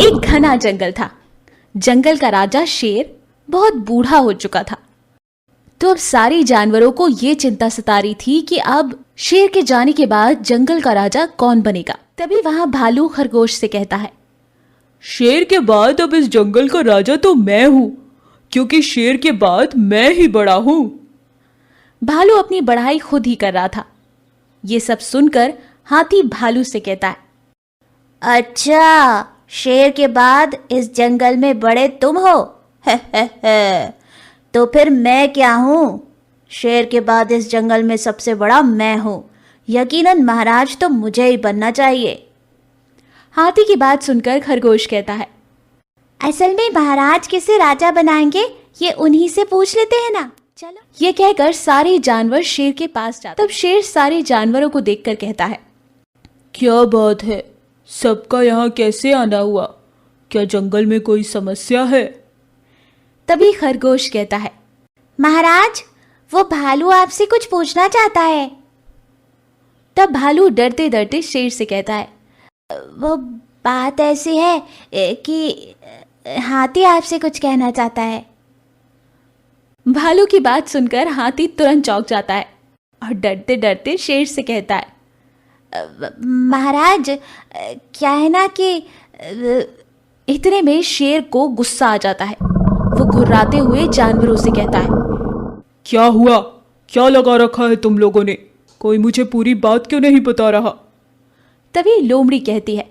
एक घना जंगल था। जंगल का राजा शेर बहुत बूढ़ा हो चुका था, तो अब सारे जानवरों को ये चिंता सता रही थी कि अब शेर के जाने के बाद जंगल का राजा कौन बनेगा। तभी वहां भालू खरगोश से कहता है, शेर के बाद अब इस जंगल का राजा तो मैं हूं, क्योंकि शेर के बाद मैं ही बड़ा हूं। भालू अपनी बढ़ाई खुद ही कर रहा था। ये सब सुनकर हाथी भालू से कहता है, अच्छा, शेर के बाद इस जंगल में बड़े तुम हो? तो फिर मैं क्या हूँ? शेर के बाद इस जंगल में सबसे बड़ा मैं हूँ। यकीनन महाराज तो मुझे ही बनना चाहिए। हाथी की बात सुनकर खरगोश कहता है, असल में महाराज किसे राजा बनाएंगे ये उन्हीं से पूछ लेते हैं ना। चलो। ये कहकर सारे जानवर शेर के पास जाते। तब शेर सारे जानवरों को देखकर कहता है, क्या बात है, सबका यहाँ कैसे आना हुआ? क्या जंगल में कोई समस्या है? तभी खरगोश कहता है, महाराज, वो भालू आपसे कुछ पूछना चाहता है। तब भालू डरते डरते शेर से कहता है, वो बात ऐसी है कि हाथी आपसे कुछ कहना चाहता है। भालू की बात सुनकर हाथी तुरंत चौंक जाता है और डरते डरते शेर से कहता है, महाराज, क्या है ना कि इतने में शेर को गुस्सा आ जाता है। वो घुर्राते हुए जानवरों से कहता है, क्या हुआ? क्या लगा रखा है तुम लोगों ने? कोई मुझे पूरी बात क्यों नहीं बता रहा? तभी लोमड़ी कहती है,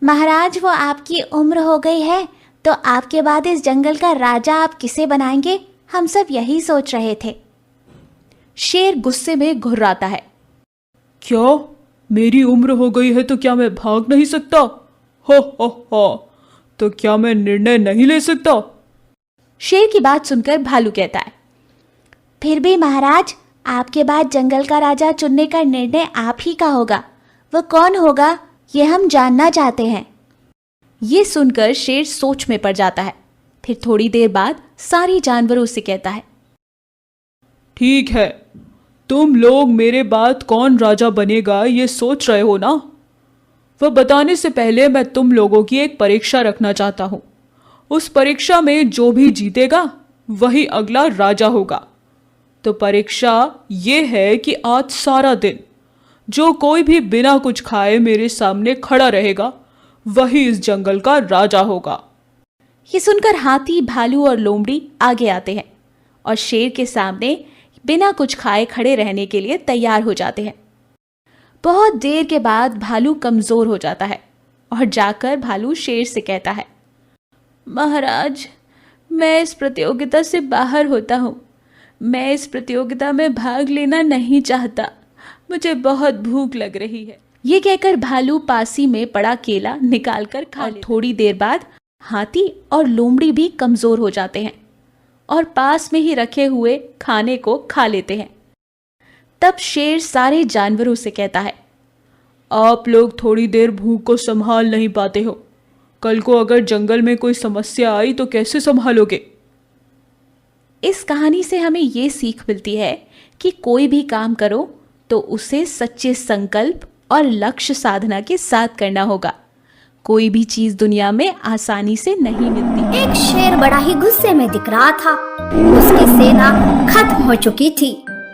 महाराज, वो आपकी उम्र हो गई है, तो आपके बाद इस जंगल का राजा आप किसे बनाएंगे? हम सब यही सोच रहे थे। शेर गुस्से में घुर्राता है, क्या मेरी उम्र हो गई है तो क्या मैं भाग नहीं सकता? हो, तो क्या मैं निर्णय नहीं ले सकता? शेर की बात सुनकर भालू कहता है, फिर भी महाराज, आपके बाद जंगल का राजा चुनने का निर्णय आप ही का होगा। वो कौन होगा ये हम जानना चाहते हैं। ये सुनकर शेर सोच में पड़ जाता है। फिर थोड़ी देर बाद सारे जानवरों से कहता है, ठीक है, तुम लोग मेरे बाद कौन राजा बनेगा ये सोच रहे हो ना? वह बताने से पहले मैं तुम लोगों की एक परीक्षा रखना चाहता हूं। उस परीक्षा में जो भी जीतेगा वही अगला राजा होगा। तो परीक्षा ये है कि आज सारा दिन जो कोई भी बिना कुछ खाए मेरे सामने खड़ा रहेगा वही इस जंगल का राजा होगा। ये सुनकर हाथी, भालू और लोमड़ी आगे आते हैं और शेर के सामने बिना कुछ खाए खड़े रहने के लिए तैयार हो जाते हैं। बहुत देर के बाद भालू कमजोर हो जाता है और जाकर भालू शेर से कहता है, महाराज, मैं इस प्रतियोगिता से बाहर होता हूँ। मैं इस प्रतियोगिता में भाग लेना नहीं चाहता। मुझे बहुत भूख लग रही है। ये कहकर भालू पासी में पड़ा केला निकाल कर खा लेता है। थोड़ी देर बाद हाथी और लोमड़ी भी कमजोर हो जाते हैं और पास में ही रखे हुए खाने को खा लेते हैं। तब शेर सारे जानवरों से कहता है, आप लोग थोड़ी देर भूख को संभाल नहीं पाते हो। कल को अगर जंगल में कोई समस्या आई तो कैसे संभालोगे? इस कहानी से हमें ये सीख मिलती है कि कोई भी काम करो तो उसे सच्चे संकल्प और लक्ष्य साधना के साथ करना होगा। कोई भी चीज दुनिया में आसानी से नहीं मिलती। एक शेर बड़ा ही गुस्से में दिख रहा था। उसकी सेना खत्म हो चुकी थी।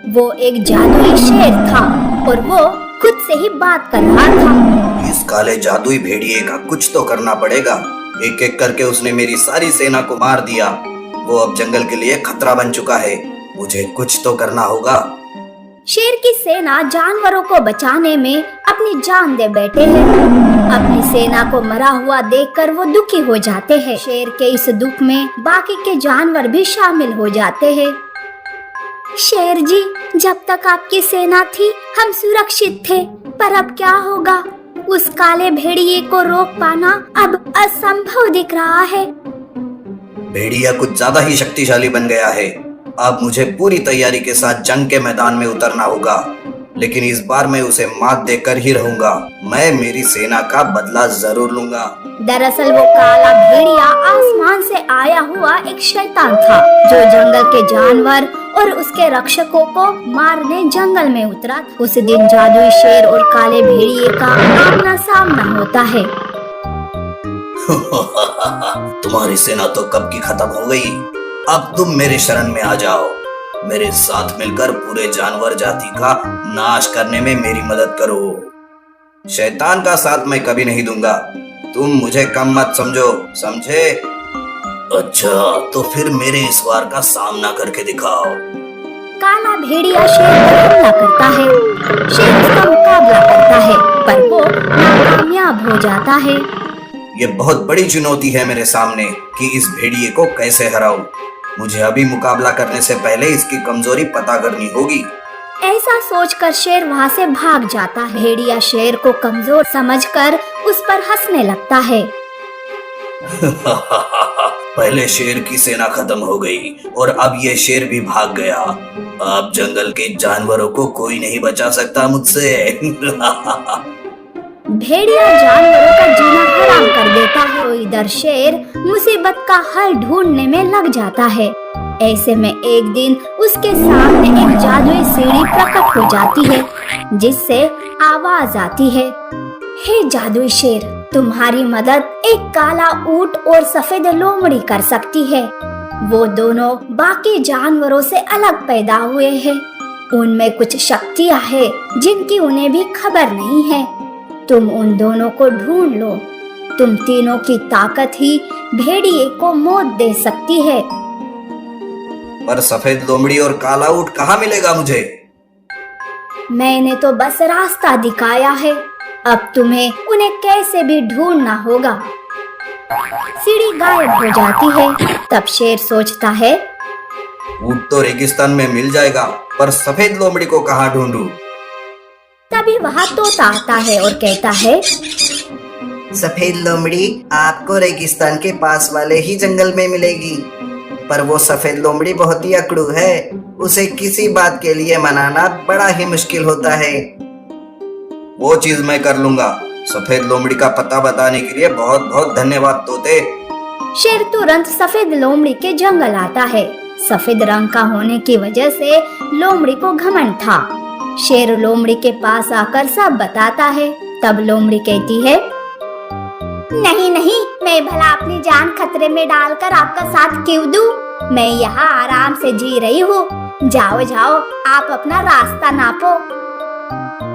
वो एक जादुई शेर था और वो खुद से ही बात कर रहा था। इस काले जादुई भेड़िए का कुछ तो करना पड़ेगा। एक एक करके उसने मेरी सारी सेना को मार दिया। वो अब जंगल के लिए खतरा बन चुका है। मुझे कुछ तो करना होगा। शेर की सेना जानवरों को बचाने में अपनी जान दे बैठे हैं। अपनी सेना को मरा हुआ देखकर वो दुखी हो जाते हैं। शेर के इस दुख में बाकी के जानवर भी शामिल हो जाते हैं। शेर जी, जब तक आपकी सेना थी हम सुरक्षित थे, पर अब क्या होगा? उस काले भेड़िए को रोक पाना अब असंभव दिख रहा है। भेड़िया कुछ ज्यादा ही शक्तिशाली बन गया है। अब मुझे पूरी तैयारी के साथ जंग के मैदान में उतरना होगा, लेकिन इस बार मैं उसे मात देकर ही रहूंगा। मैं मेरी सेना का बदला जरूर लूंगा। दरअसल वो काला भेड़िया आसमान से आया हुआ एक शैतान था, जो जंगल के जानवर और उसके रक्षकों को मारने जंगल में उतरा। उस दिन जादुई शेर और काले भेड़िए का आमना सामना होता है। तुम्हारी सेना तो कब की खत्म हो गई। अब तुम मेरे शरण में आ जाओ। मेरे साथ मिलकर पूरे जानवर जाति का नाश करने में मेरी मदद करो। शैतान का साथ मैं कभी नहीं दूंगा। तुम मुझे कम मत समझो, समझे? अच्छा, तो फिर मेरे इस वार का सामना करके दिखाओ। काला भेड़िया शेर पर हमला करता है। शेर उसका मुकाबला करता है, पर वो नाकामयाब हो जाता है। ये बहुत बड़ी चुनौती है मेरे सामने कि इस भेड़िए को कैसे हराऊं। मुझे अभी मुकाबला करने से पहले इसकी कमजोरी पता करनी होगी। ऐसा सोचकर शेर वहाँ से भाग जाता है। भेड़िया शेर को कमजोर समझकर उस पर हंसने लगता है। पहले शेर की सेना खत्म हो गई और अब ये शेर भी भाग गया। अब जंगल के जानवरों को कोई नहीं बचा सकता मुझसे। भेड़िया जानवरों का जीना हराम कर देता है। तो इधर शेर मुसीबत का हल ढूंढने में लग जाता है। ऐसे में एक दिन उसके सामने एक जादुई सीढ़ी प्रकट हो जाती है, जिससे आवाज आती है, हे जादुई शेर, तुम्हारी मदद एक काला ऊंट और सफेद लोमड़ी कर सकती है। वो दोनों बाकी जानवरों से अलग पैदा हुए हैं। उनमें कुछ शक्तियां हैं जिनकी उन्हें भी खबर नहीं है। तुम उन दोनों को ढूंढ लो। तुम तीनों की ताकत ही भेड़िए को मौत दे सकती है। पर सफेद लोमड़ी और काला ऊंट कहाँ मिलेगा मुझे? मैंने तो बस रास्ता दिखाया है, अब तुम्हें उन्हें कैसे भी ढूंढना होगा। सीढ़ी गायब हो जाती है। तब शेर सोचता है, ऊंट तो रेगिस्तान में मिल जाएगा, पर सफेद लोमड़ी को कहाँ ढूंढूं? तभी वहाँ तोता आता है और कहता है, सफेद लोमड़ी आपको रेगिस्तान के पास वाले ही जंगल में मिलेगी, पर वो सफेद लोमड़ी बहुत ही अकड़ू है। उसे किसी बात के लिए मनाना बड़ा ही मुश्किल होता है। वो चीज मैं कर लूंगा। सफेद लोमड़ी का पता बताने के लिए बहुत बहुत धन्यवाद तोते। शेर तुरंत सफेद लोमड़ी के जंगल आता है। सफेद रंग का होने की वजह से लोमड़ी को घमंड था। शेर लोमड़ी के पास आकर सब बताता है। तब लोमड़ी कहती है, नहीं नहीं, मैं भला अपनी जान खतरे में डालकर आपका साथ क्यों दूं? मैं यहाँ आराम से जी रही हूँ। जाओ जाओ, आप अपना रास्ता नापो।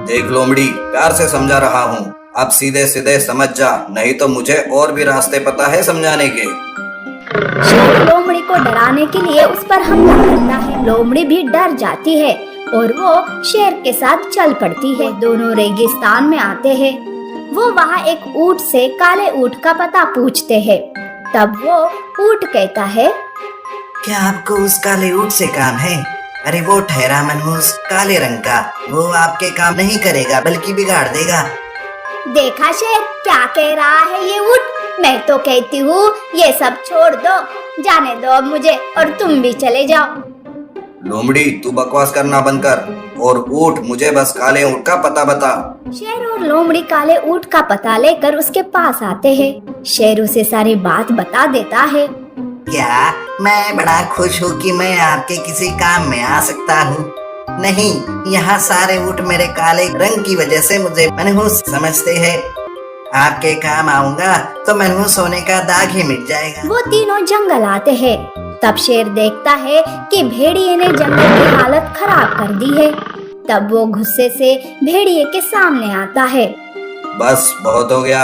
देख लोमड़ी, प्यार से समझा रहा हूँ, अब सीधे सीधे समझ जा, नहीं तो मुझे और भी रास्ते पता है समझाने के। शेर लोमड़ी को डराने के लिए उस पर हमला करता है। लोमड़ी भी डर जाती है और वो शेर के साथ चल पड़ती है। दोनों रेगिस्तान में आते हैं। वो वहाँ एक ऊंट से काले ऊंट का पता पूछते हैं। तब वो ऊंट कहता है, क्या आपको उस काले ऊंट से काम है? अरे वो ठहरा मनहूस काले रंग का, वो आपके काम नहीं करेगा बल्कि बिगाड़ देगा। देखा शेर, क्या कह रहा है ये ऊंट? मैं तो कहती हूँ ये सब छोड़ दो, जाने दो अब मुझे, और तुम भी चले जाओ। लोमड़ी, तू बकवास करना बंद कर और ऊंट, मुझे बस काले ऊंट का पता बता। शेर और लोमड़ी काले ऊंट का पता लेकर उसके पास आते हैं। शेर उसे सारी बात बता देता है। क्या मैं बड़ा खुश हूँ कि मैं आपके किसी काम में आ सकता हूँ। नहीं, यहाँ सारे ऊंट मेरे काले रंग की वजह से मुझे मनहूस समझते हैं। आपके काम आऊंगा तो मनहूस होने का दाग ही मिट जाएगा। वो तीनों जंगल आते हैं। तब शेर देखता है कि भेड़िए ने जंगल की हालत खराब कर दी है। तब वो गुस्से से भेड़िए के सामने आता है। बस बहुत हो गया,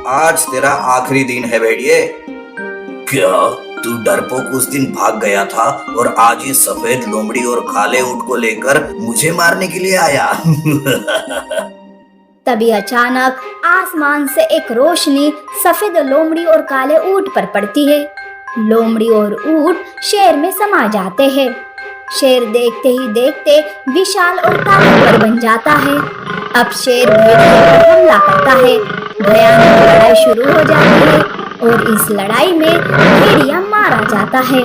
आज तेरा आखिरी दिन है भेड़िए। क्या तू डरपोक उस दिन भाग गया था और आज ही सफेद लोमड़ी और काले ऊंट को लेकर मुझे मारने के लिए आया? तभी अचानक आसमान से एक रोशनी सफेद लोमड़ी और काले ऊंट पर पड़ती है। लोमड़ी और ऊंट शेर में समा जाते हैं। शेर देखते ही देखते विशाल और ताकतवर बन जाता है। अब शेर भेड़िए पर हमला करता है। भयानक लड़ाई शुरू हो जाती है और इस लड़ाई में भेड़िया मारा जाता है।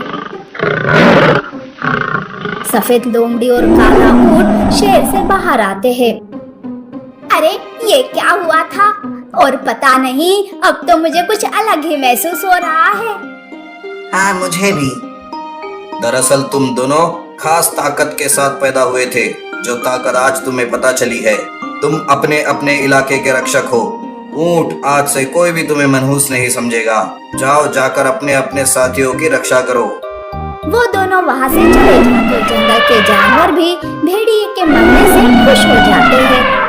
सफेद लोमड़ी और काला ऊंट शेर से बाहर आते हैं। अरे ये क्या हुआ था? और पता नहीं, अब तो मुझे कुछ अलग ही महसूस हो रहा है। हाँ, मुझे भी। दरअसल तुम दोनों खास ताकत के साथ पैदा हुए थे। जो ताकत आज तुम्हें पता चली है। तुम अपने अपने इलाके के रक्षक हो। ऊंट, आज से कोई भी तुम्हें मनहूस नहीं समझेगा। जाओ, जाकर अपने अपने साथियों की रक्षा करो। वो दोनों वहाँ से चले जाते। जंगल के जानवर भी भेड़िए के मरने से खुश हो जाते हैं।